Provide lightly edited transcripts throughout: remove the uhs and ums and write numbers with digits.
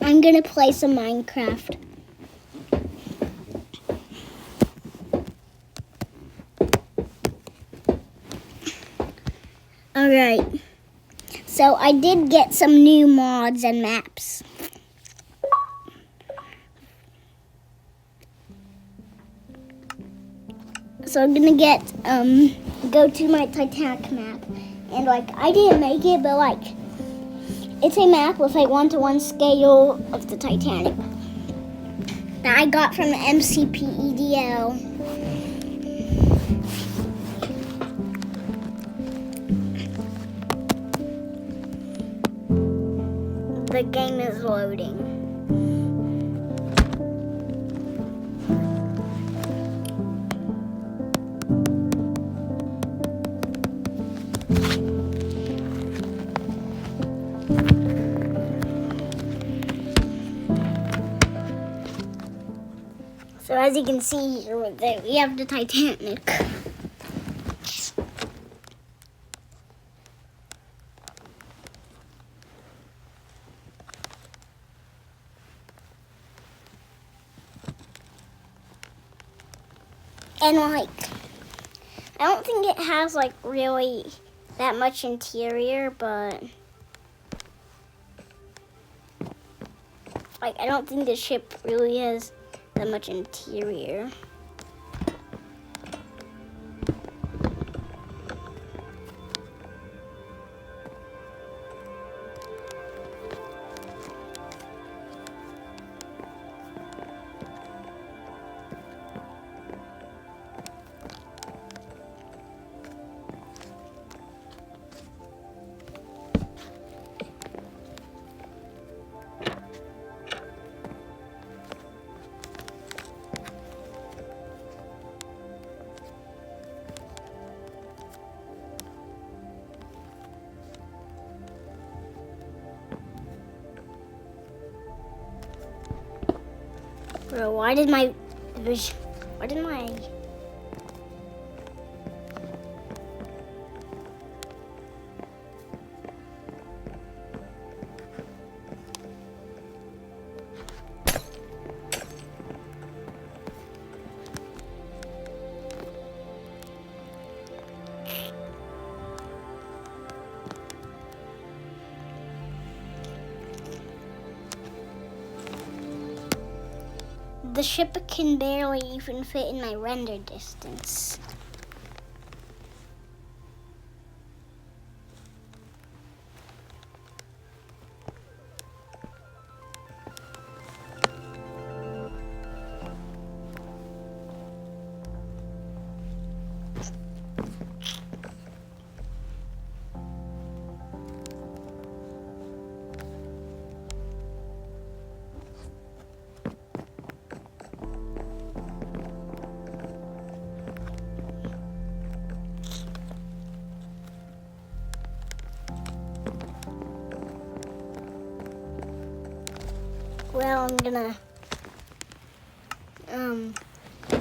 I'm gonna play some Minecraft. Alright, so I did get some new mods and maps. So I'm gonna go to my Titanic map. And I didn't make it, but it's a map with a 1-to-1 scale of the Titanic that I got from the MCPEDL. The game is loading. So as you can see here, we have the Titanic. And I don't think it has really that much interior, but I don't think the ship really has that much interior. Bro, why did my the ship can barely even fit in my render distance. Well, I'm gonna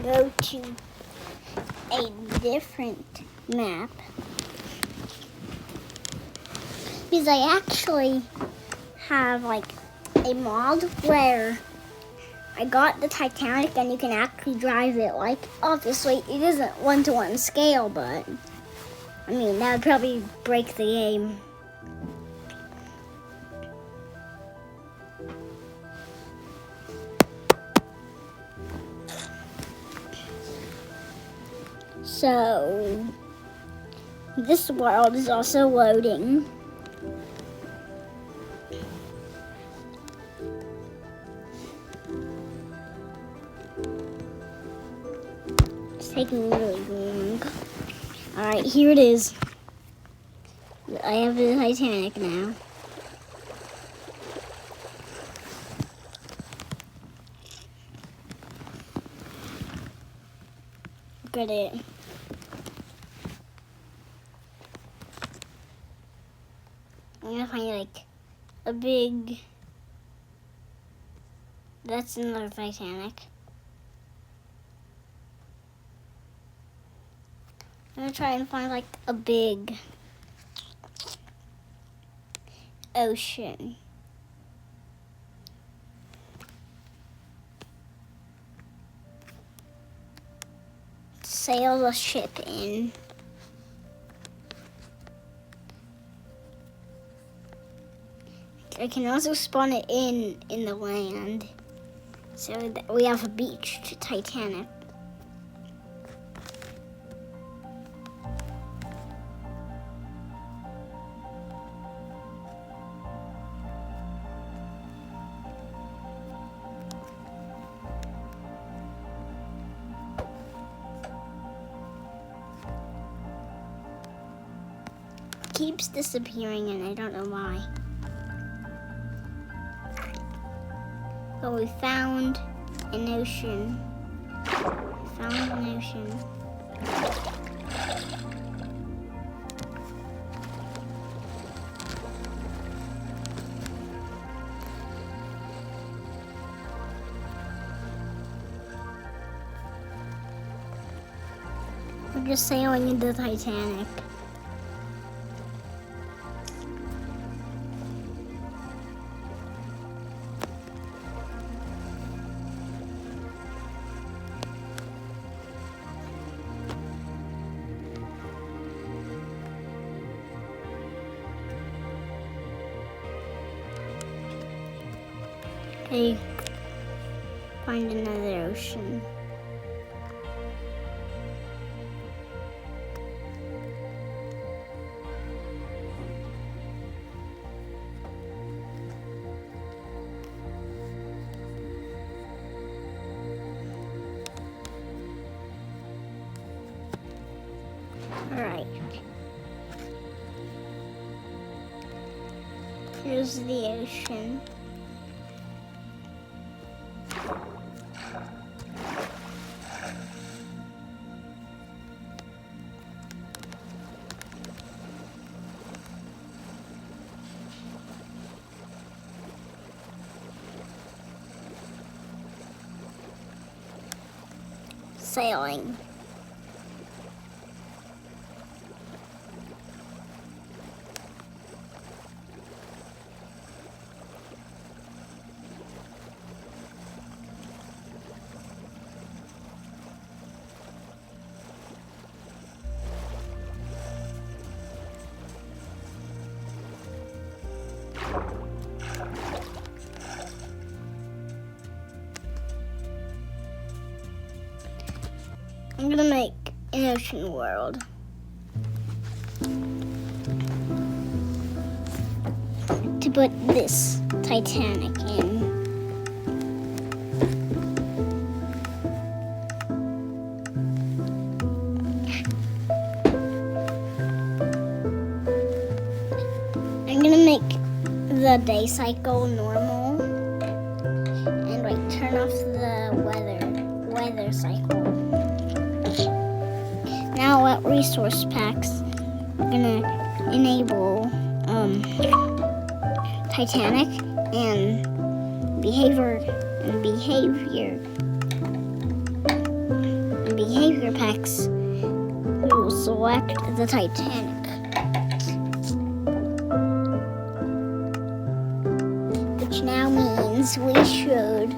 go to a different map because I actually have a mod where I got the Titanic and you can actually drive it. Obviously it isn't 1-to-1 scale, but I mean that would probably break the game. So, this world is also loading. It's taking really long. Alright, here it is. I have the Titanic now. Look at it. I'm gonna find a big. That's another Titanic. I'm gonna try and find a big ocean. sail the ship in. I can also spawn it in the land, so that we have a beach to Titanic. Keeps disappearing and I don't know why. But we found an ocean. We're just sailing into the Titanic. Okay, find another ocean. All right. Here's the ocean. Sailing. I'm gonna make an ocean world. To put this Titanic in. I'm gonna make the day cycle normal and like turn off the weather cycle. Now what resource packs are gonna enable Titanic and behavior packs. We will select the Titanic, which now means we should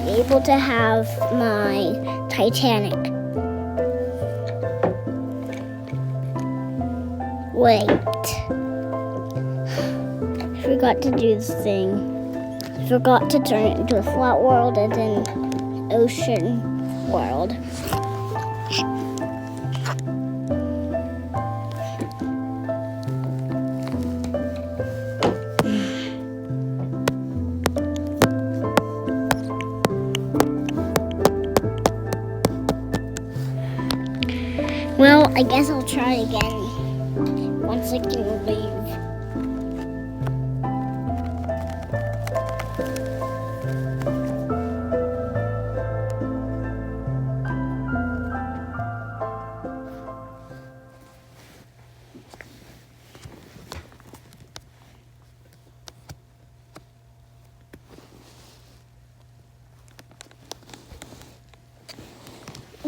be able to have my Titanic. Wait. Forgot to do this thing. Forgot to turn it into a flat world and then ocean world. Well, I guess I'll try again once I can leave.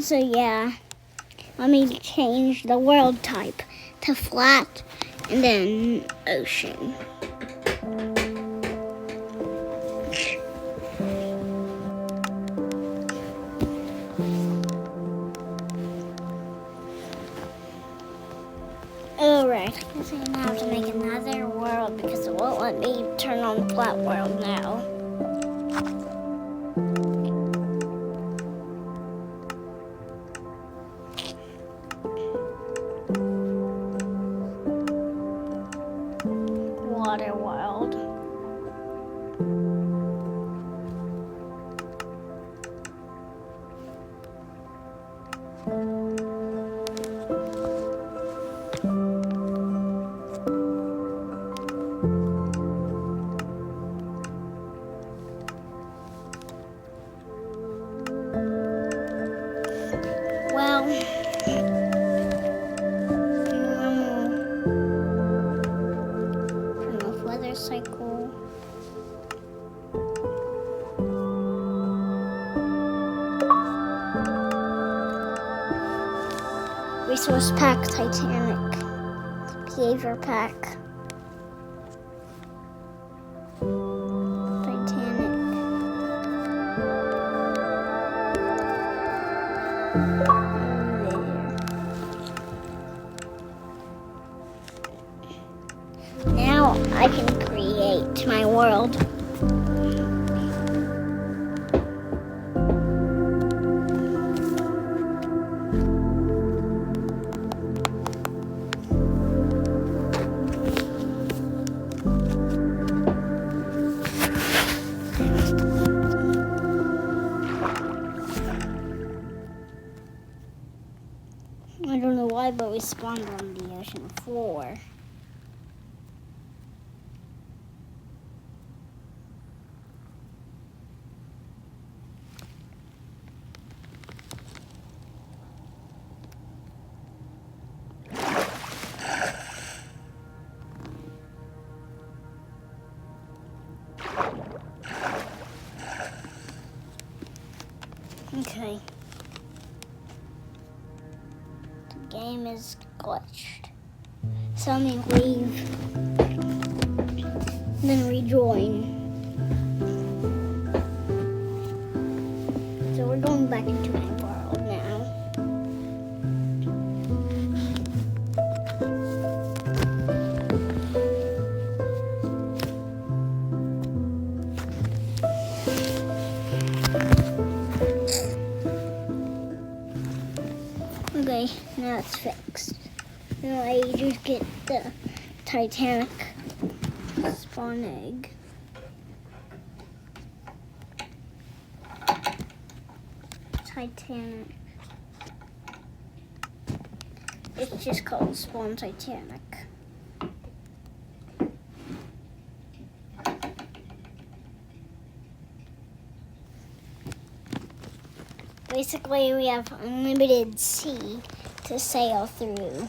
So yeah, let me change the world type to flat and then ocean. Correct. So I now have to make another world because it won't let me turn on the flat world now. Water world. Well, turn off weather cycle. Resource pack, Titanic. Behavior pack. Titanic. Now I can create my world. I don't know why, but we spawned on the ocean floor. Okay. The game is glitched. So let me leave. Then rejoin. So we're going back into my world now. Okay, now it's fixed. Now I just get the Titanic spawn egg. Titanic. It's just called Spawn Titanic. Basically, we have unlimited sea to sail through.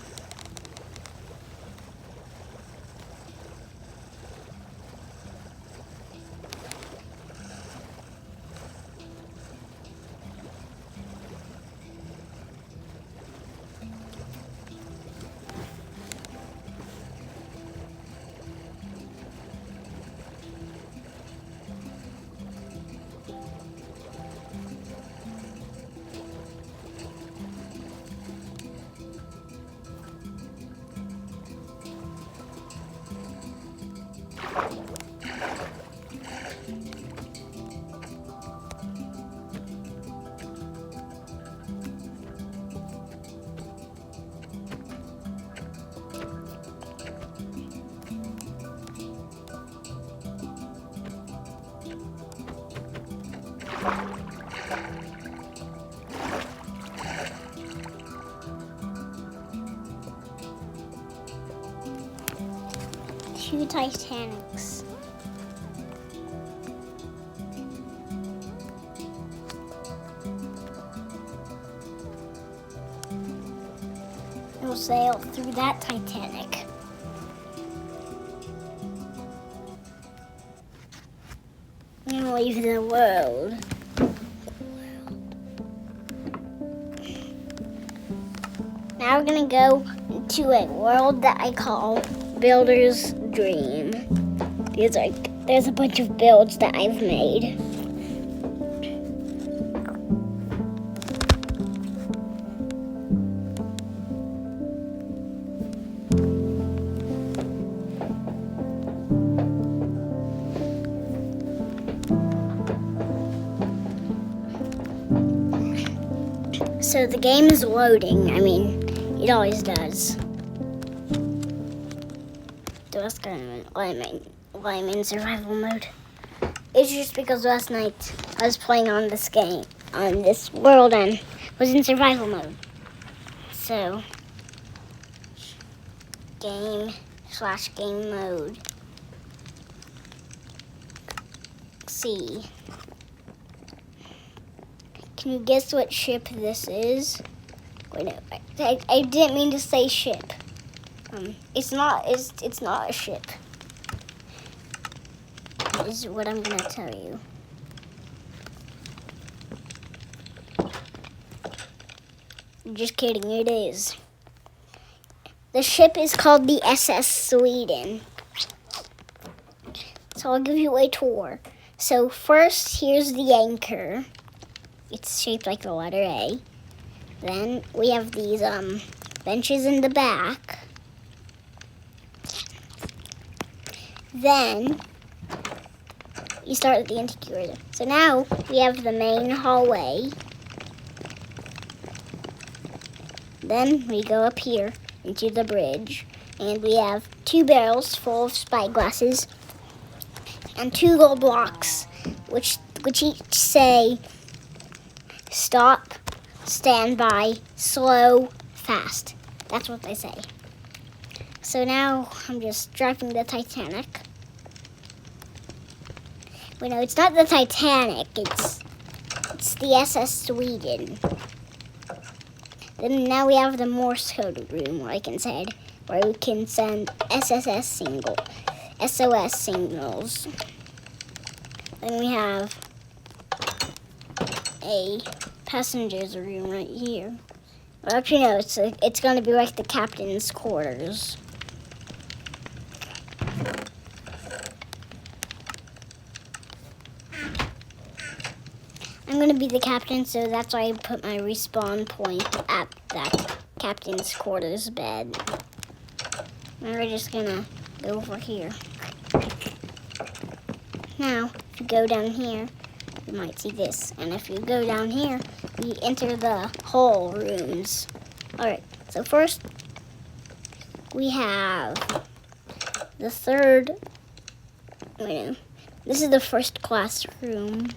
Two Titanics. We'll sail through that Titanic. And leave the world. Now we're gonna go to a world that I call Builder's Dream. There's a bunch of builds that I've made. So the game is loading. I mean, it always does. That's kind of why I'm in survival mode. It's just because last night I was playing on this game, on this world, and was in survival mode. So, game mode. See. Can you guess what ship this is? Wait, no, I didn't mean to say ship. It's not a ship. This is what I'm gonna tell you. Just kidding, it is. The ship is called the SS Sweden. So I'll give you a tour. So first, here's the anchor. It's shaped like the letter A. Then we have these benches in the back. Then you start with the interior. So now we have the main hallway. Then we go up here into the bridge, and we have 2 barrels full of spyglasses and 2 gold blocks, which each say stop, stand by, slow, fast. That's what they say. So now I'm just driving the Titanic. Wait, no, it's not the Titanic. It's the SS Sweden. Then now we have the Morse code room, like I said, where we can send SOS signals. Then we have a passenger's room right here. Well, actually, no, it's going to be like the captain's quarters. I'm going to be the captain, so that's why I put my respawn point at that captain's quarters bed. And we're just going to go over here. Now, if you go down here, you might see this. And if you go down here, you enter the hall rooms. Alright, so first, we have the third, wait, no, this is the first classroom.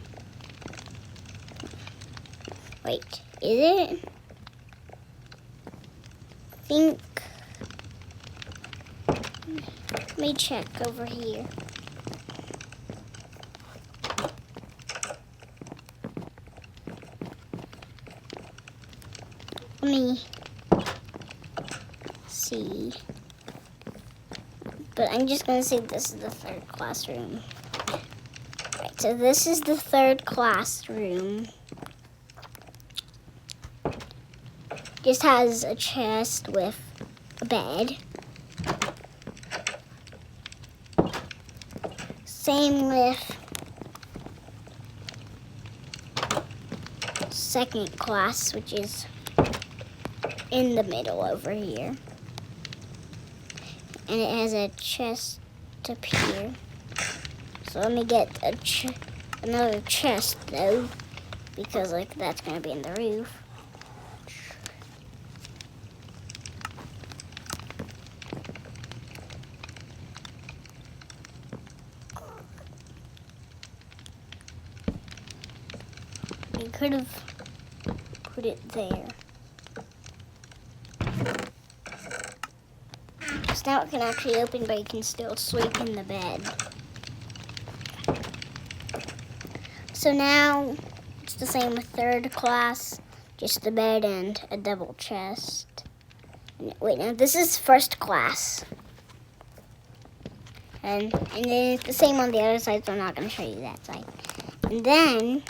Wait, is it? I think. Let me check over here. Let me see. But I'm just going to say this is the third classroom. Right, so this is the third classroom. Just has a chest with a bed. Same with second class, which is in the middle over here. And it has a chest up here. So let me get another chest though, because like that's gonna be in the roof. You could have put it there. So now it can actually open, but you can still sleep in the bed. So now it's the same with third class, just the bed and a double chest. Wait, now this is first class. And then it's the same on the other side, so I'm not going to show you that side. And then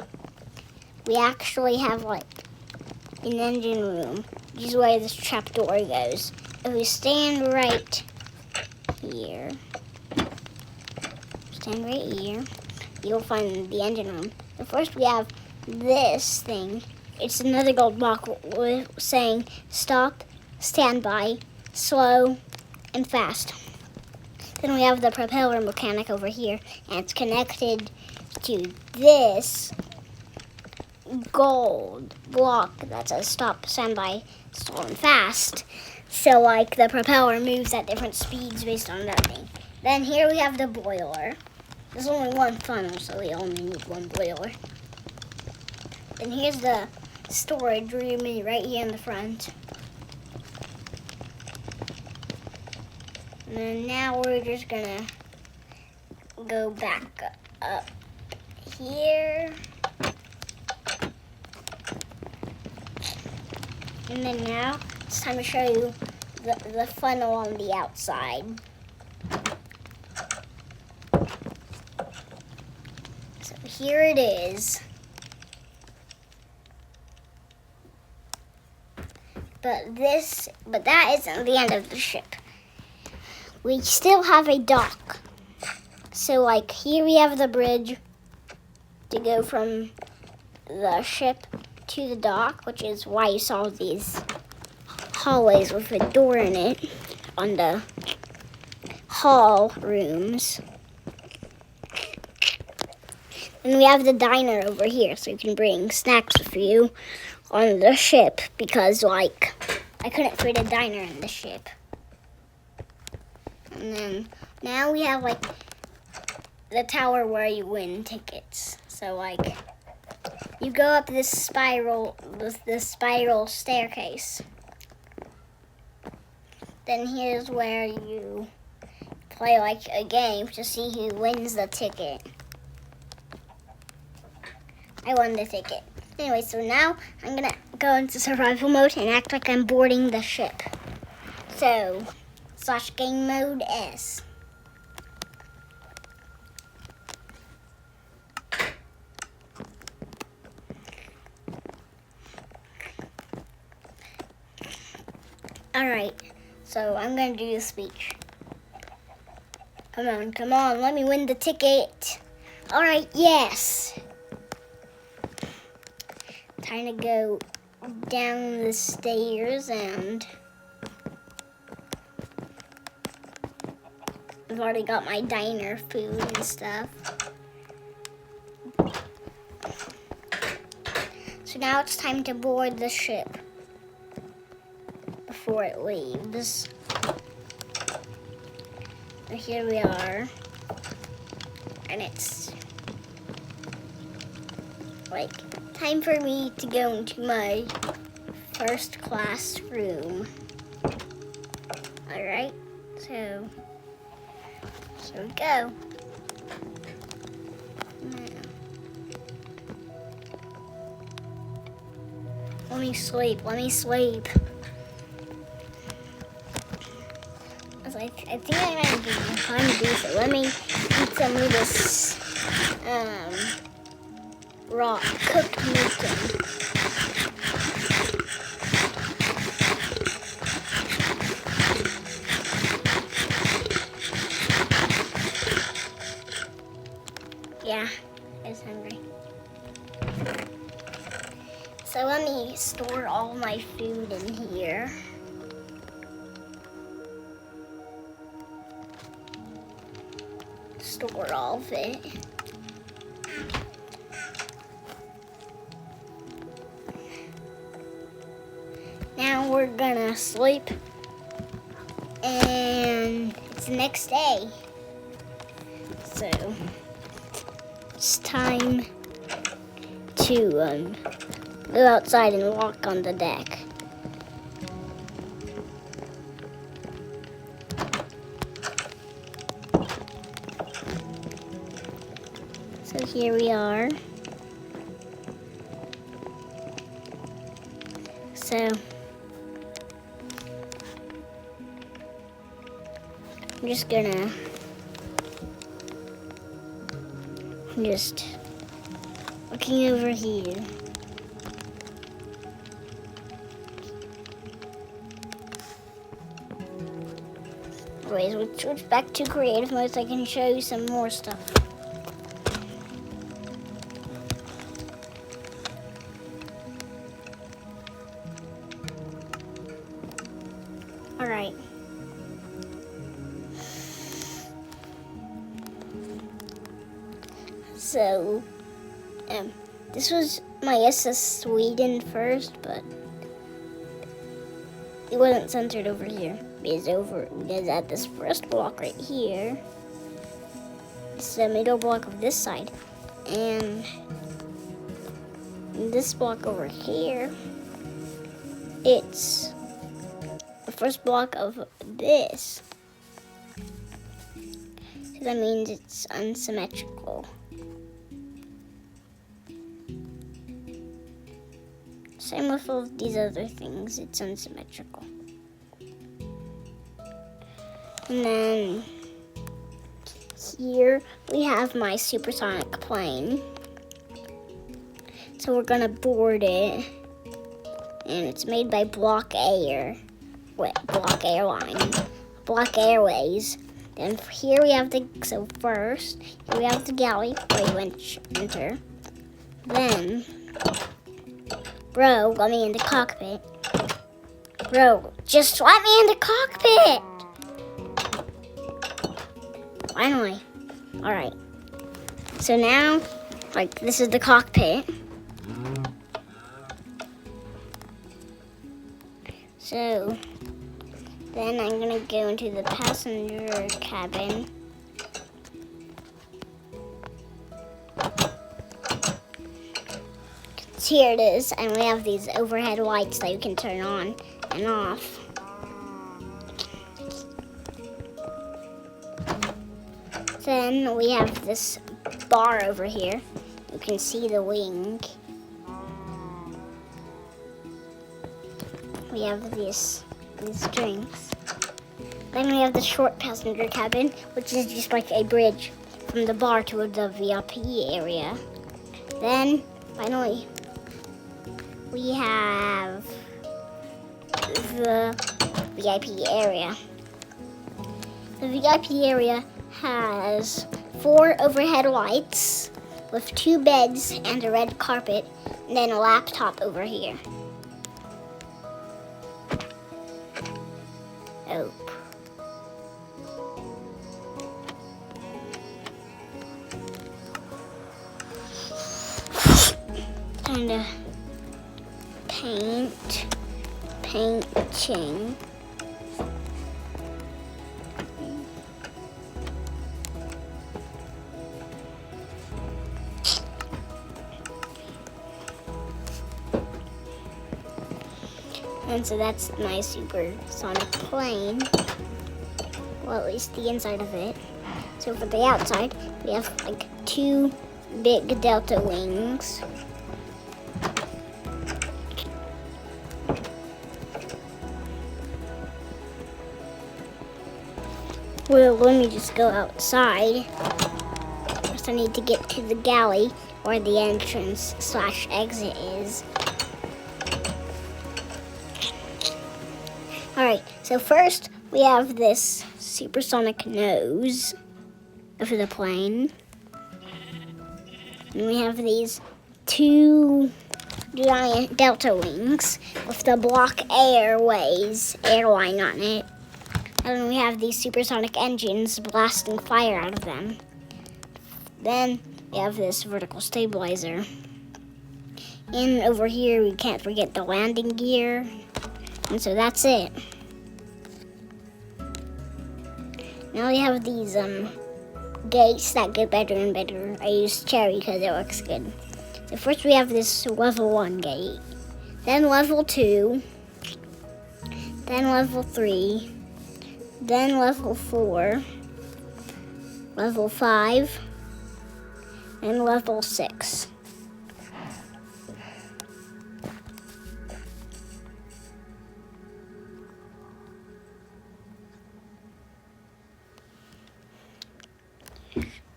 we actually have like an engine room, which is where this trapdoor goes. If we stand right here, you'll find the engine room. But first we have this thing. It's another gold block saying stop, stand by, slow, and fast. Then we have the propeller mechanic over here, and it's connected to this gold block that says stop semi stolen fast. So like the propeller moves at different speeds based on that thing. Then here we have the boiler. There's only one funnel, so we only need one boiler. Then here's the storage room right here in the front. And then now we're just gonna go back up here. And then now it's time to show you the funnel on the outside. So here it is. But that isn't the end of the ship. We still have a dock. So like here we have the bridge to go from the ship to the dock, which is why you saw these hallways with a door in it on the hall rooms. And we have the diner over here, so you can bring snacks with you on the ship, because like I couldn't fit a diner in the ship. And then now we have like the tower where you win tickets. So like you go up this spiral staircase. Then here's where you play like a game to see who wins the ticket. I won the ticket. Anyway, so now I'm gonna go into survival mode and act like I'm boarding the ship. So, /game mode S. Alright, so I'm gonna do the speech. Come on, let me win the ticket. Alright, yes. Time to go down the stairs, and I've already got my diner food and stuff. So now it's time to board the ship before it leaves. And here we are, and it's like time for me to go into my first class room. Alright, so we go. Let me sleep. I think I'm gonna be hungry, so let me eat some of this raw cooked meat. Yeah, I was hungry. So let me store all my food in here. Store all of it. Now we're gonna sleep, and it's the next day. So it's time to go outside and walk on the deck. So here we are. So I'm just gonna looking over here. Anyways, we'll switch back to creative mode so I can show you some more stuff. Alright. So, this was my guess is Sweden first, but it wasn't centered over here. Because at this first block right here, it's the middle block of this side, and this block over here, it's the first block of this. So that means it's unsymmetrical. Same with all of these other things, it's unsymmetrical. And then here we have my supersonic plane. So we're gonna board it. And it's made by Block Airlines, Block Airways. Then here we have first, here we have the galley where you enter. Then, bro, let me in the cockpit. Bro, just let me in the cockpit! Finally. Alright. So now, this is the cockpit. So, then I'm gonna go into the passenger cabin. Here it is, and we have these overhead lights that you can turn on and off. Then we have this bar over here. You can see the wing. We have these drinks. Then we have the short passenger cabin, which is just like a bridge from the bar to the VIP area. Then, finally, we have the VIP area. The VIP area has 4 overhead lights with 2 beds and a red carpet, and then a laptop over here. Oh. Kinda painting. And so that's my supersonic plane. Well, at least the inside of it. So for the outside, we have 2 big delta wings. Well, let me just go outside. First I need to get to the galley where the entrance/exit is. Alright, so first we have this supersonic nose of the plane. And we have these 2 giant delta wings with the Block Airways airline on it. And then we have these supersonic engines blasting fire out of them. Then we have this vertical stabilizer. And over here we can't forget the landing gear. And so that's it. Now we have these gates that get better and better. I use cherry because it looks good. So first we have this level 1 gate. Then level 2. Then level 3. Then level 4. Level 5. And level 6.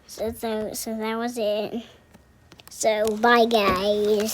So that was it. So bye guys.